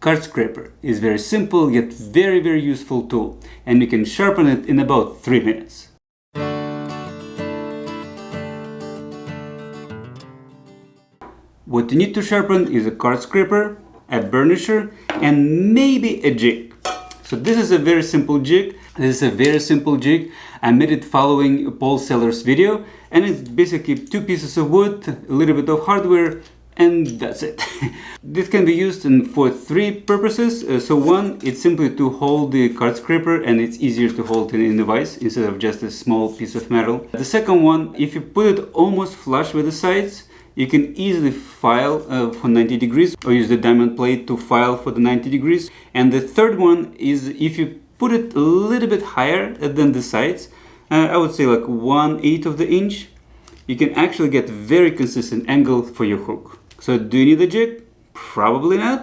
Card scraper is very simple yet very useful tool, and you can sharpen it in about 3 minutes. What you need to sharpen is a card scraper, a burnisher, and maybe a jig. So this is a very simple jig. I made it following Paul Seller's video, and it's basically 2 pieces of wood, a little bit of hardware, and that's it. This can be used for 3 purposes. So one, it's simply to hold the card scraper, and it's easier to hold it in the vise instead of just a small piece of metal. The second one, if you put it almost flush with the sides, you can easily file for 90 degrees or use the diamond plate to file for the 90 degrees. And the third one is if you put it a little bit higher than the sides, I would say like 1/8 of the inch, you can actually get very consistent angle for your hook. So do you need a jig? Probably not.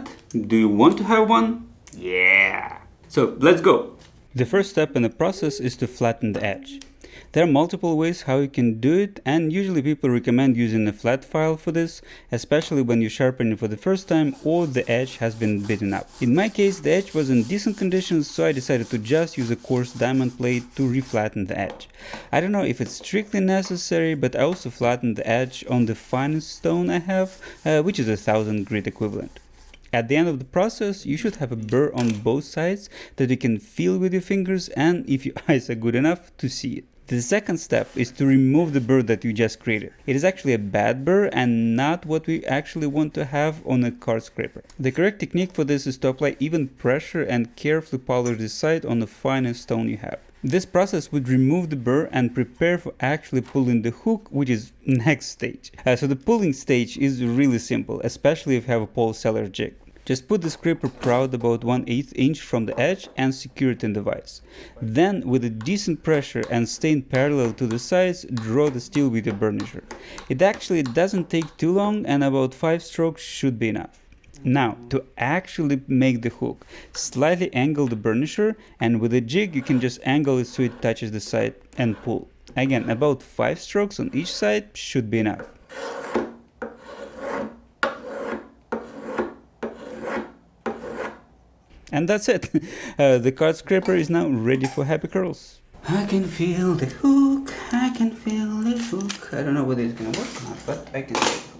Do you want to have one? Yeah! So let's go! The first step in the process is to flatten the edge. There are multiple ways how you can do it, and usually people recommend using a flat file for this, especially when you sharpen it for the first time or the edge has been beaten up. In my case, the edge was in decent conditions, so I decided to just use a coarse diamond plate to reflatten the edge. I don't know if it's strictly necessary, but I also flattened the edge on the finest stone I have, which is a 1000 grit equivalent. At the end of the process, you should have a burr on both sides that you can feel with your fingers and, if your eyes are good enough, to see it. The second step is to remove the burr that you just created. It is actually a bad burr and not what we actually want to have on a card scraper. The correct technique for this is to apply even pressure and carefully polish the side on the finest stone you have. This process would remove the burr and prepare for actually pulling the hook, which is next stage. So the pulling stage is really simple, especially if you have a Paul Seller jig. Just put the scraper proud about 1/8 inch from the edge and secure it in the vise. Then, with a decent pressure and staying parallel to the sides, draw the steel with your burnisher. It actually doesn't take too long, and about 5 strokes should be enough. Now, to actually make the hook, slightly angle the burnisher, and with a jig you can just angle it so it touches the side and pull. Again, about 5 strokes on each side should be enough. And that's it. The card scraper is now ready for happy curls. I can feel the hook, I can feel the hook. I don't know whether it's gonna work or not, but I can feel it.